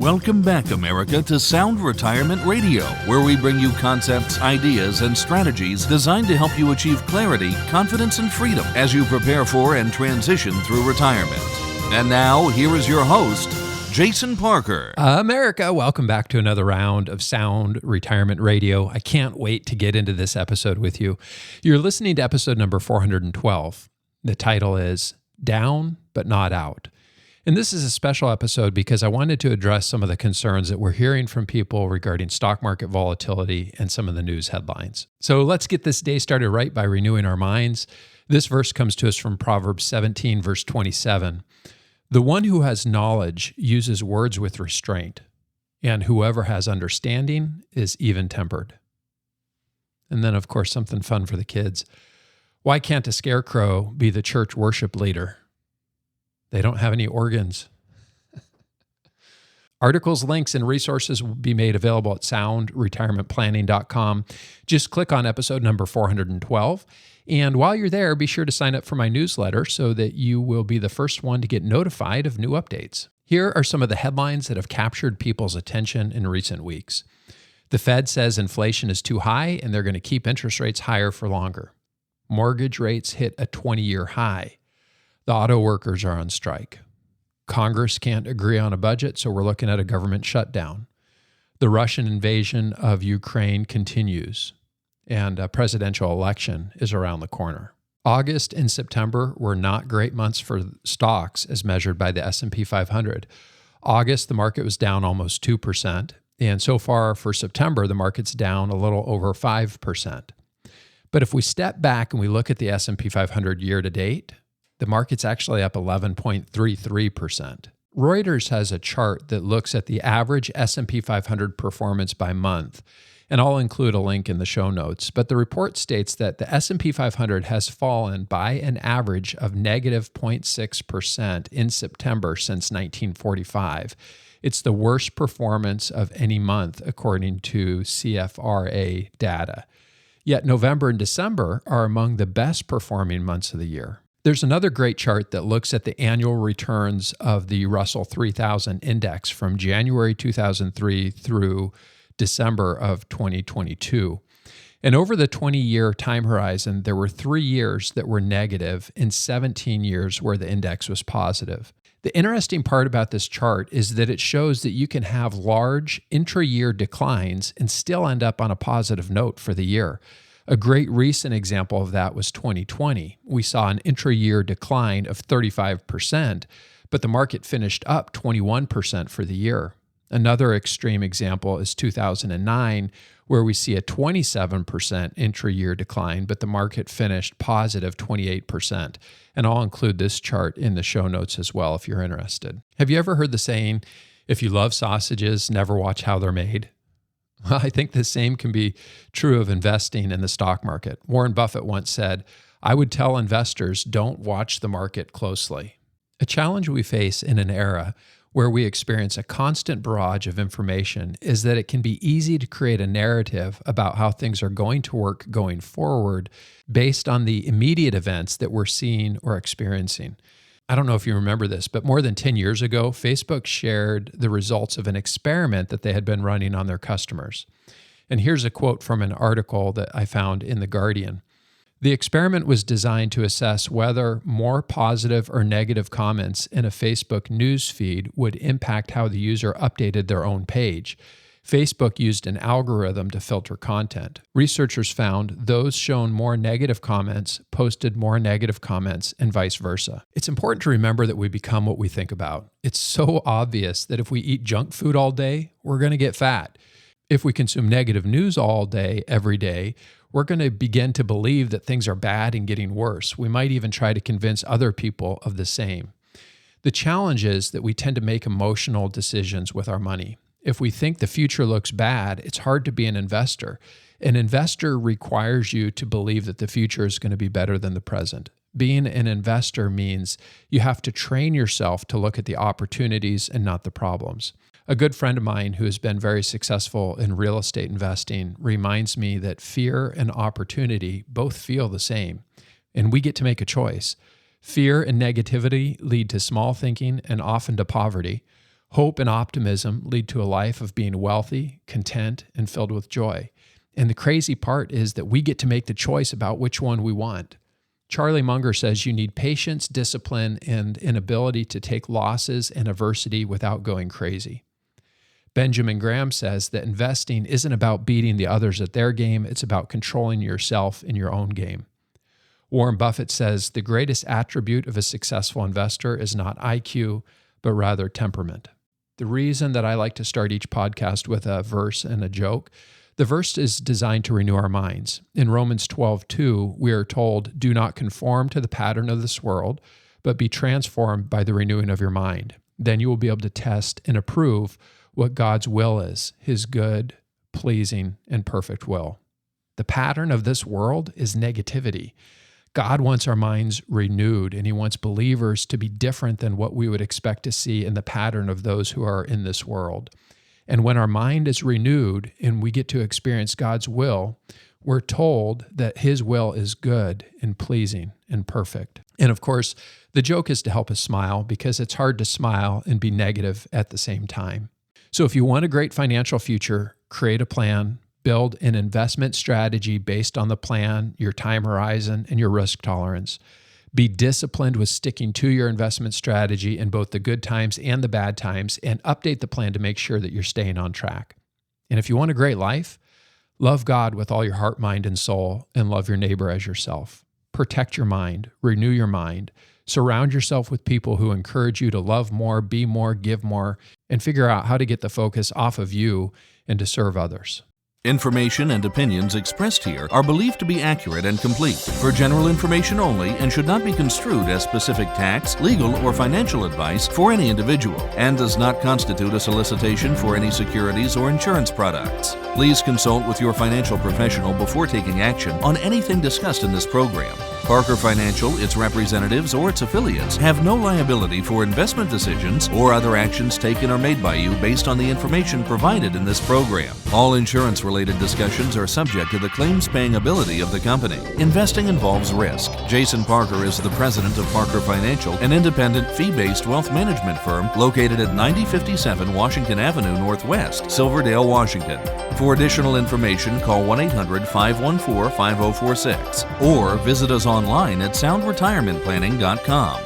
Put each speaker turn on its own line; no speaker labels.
Welcome back, America, to Sound Retirement Radio, where we bring you concepts, ideas, and strategies designed to help you achieve clarity, confidence, and freedom as you prepare for and transition through retirement. And now, here is your host, Jason Parker.
America, welcome back to another round of Sound Retirement Radio. I can't wait to get into this episode with you. You're listening to episode number 412. The title is Down But Not Out. And this is a special episode because I wanted to address some of the concerns that we're hearing from people regarding stock market volatility and some of the news headlines. So let's get this day started right by renewing our minds. This verse comes to us from Proverbs 17, verse 27. The one who has knowledge uses words with restraint, and whoever has understanding is even-tempered. And then, of course, something fun for the kids. Why can't a scarecrow be the church worship leader? They don't have any organs. Articles, links, and resources will be made available at soundretirementplanning.com. Just click on episode number 412. And while you're there, be sure to sign up for my newsletter so that you will be the first one to get notified of new updates. Here are some of the headlines that have captured people's attention in recent weeks. The Fed says inflation is too high and they're going to keep interest rates higher for longer. Mortgage rates hit a 20-year high. The auto workers are on strike. Congress can't agree on a budget, so we're looking at a government shutdown. The Russian invasion of Ukraine continues, and a presidential election is around the corner. August and September were not great months for stocks as measured by the S&P 500. August, the market was down almost 2%, and so far for September, the market's down a little over 5%. But if we step back and we look at the S&P 500 year to date, the market's actually up 11.33%. Reuters has a chart that looks at the average S&P 500 performance by month, and I'll include a link in the show notes. But the report states that the S&P 500 has fallen by an average of negative 0.6% in September since 1945. It's the worst performance of any month, according to CFRA data. Yet November and December are among the best performing months of the year. There's another great chart that looks at the annual returns of the Russell 3000 index from January 2003 through December of 2022. And over the 20-year time horizon, there were 3 years that were negative and 17 years where the index was positive. The interesting part about this chart is that it shows that you can have large intra-year declines and still end up on a positive note for the year. A great recent example of that was 2020. We saw an intra-year decline of 35%, but the market finished up 21% for the year. Another extreme example is 2009, where we see a 27% intra-year decline, but the market finished positive 28%. And I'll include this chart in the show notes as well if you're interested. Have you ever heard the saying, if you love sausages, never watch how they're made? Well, I think the same can be true of investing in the stock market. Warren Buffett once said, I would tell investors, don't watch the market closely. A challenge we face in an era where we experience a constant barrage of information is that it can be easy to create a narrative about how things are going to work going forward based on the immediate events that we're seeing or experiencing. I don't know if you remember this, but more than 10 years ago, Facebook shared the results of an experiment that they had been running on their customers. And here's a quote from an article that I found in The Guardian. The experiment was designed to assess whether more positive or negative comments in a Facebook news feed would impact how the user updated their own page. Facebook used an algorithm to filter content. Researchers found those shown more negative comments posted more negative comments and vice versa. It's important to remember that we become what we think about. It's so obvious that if we eat junk food all day, we're going to get fat. If we consume negative news all day, every day, we're going to begin to believe that things are bad and getting worse. We might even try to convince other people of the same. The challenge is that we tend to make emotional decisions with our money. If we think the future looks bad, it's hard to be an investor. An investor requires you to believe that the future is going to be better than the present. Being an investor means you have to train yourself to look at the opportunities and not the problems. A good friend of mine who has been very successful in real estate investing reminds me that fear and opportunity both feel the same, and we get to make a choice. Fear and negativity lead to small thinking and often to poverty. Hope and optimism lead to a life of being wealthy, content, and filled with joy. And the crazy part is that we get to make the choice about which one we want. Charlie Munger says you need patience, discipline, and an ability to take losses and adversity without going crazy. Benjamin Graham says that investing isn't about beating the others at their game, it's about controlling yourself in your own game. Warren Buffett says the greatest attribute of a successful investor is not IQ, but rather temperament. The reason that I like to start each podcast with a verse and a joke, the verse is designed to renew our minds. In Romans 12:2, we are told, "Do not conform to the pattern of this world, but be transformed by the renewing of your mind. Then you will be able to test and approve what God's will is, his good, pleasing, and perfect will." The pattern of this world is negativity. God wants our minds renewed, and he wants believers to be different than what we would expect to see in the pattern of those who are in this world. And when our mind is renewed and we get to experience God's will, we're told that his will is good and pleasing and perfect. And of course, the joke is to help us smile, because it's hard to smile and be negative at the same time. So if you want a great financial future, create a plan, build an investment strategy based on the plan, your time horizon, and your risk tolerance. Be disciplined with sticking to your investment strategy in both the good times and the bad times, and update the plan to make sure that you're staying on track. And if you want a great life, love God with all your heart, mind, and soul, and love your neighbor as yourself. Protect your mind, renew your mind, surround yourself with people who encourage you to love more, be more, give more, and figure out how to get the focus off of you and to serve others.
Information and opinions expressed here are believed to be accurate and complete, for general information only, and should not be construed as specific tax, legal, or financial advice for any individual, and does not constitute a solicitation for any securities or insurance products. Please consult with your financial professional before taking action on anything discussed in this program. Parker Financial, its representatives, or its affiliates have no liability for investment decisions or other actions taken or made by you based on the information provided in this program. All insurance-related discussions are subject to the claims-paying ability of the company. Investing involves risk. Jason Parker is the president of Parker Financial, an independent, fee-based wealth management firm located at 9057 Washington Avenue Northwest, Silverdale, Washington. For additional information, call 1-800-514-5046 or visit us online at soundretirementplanning.com.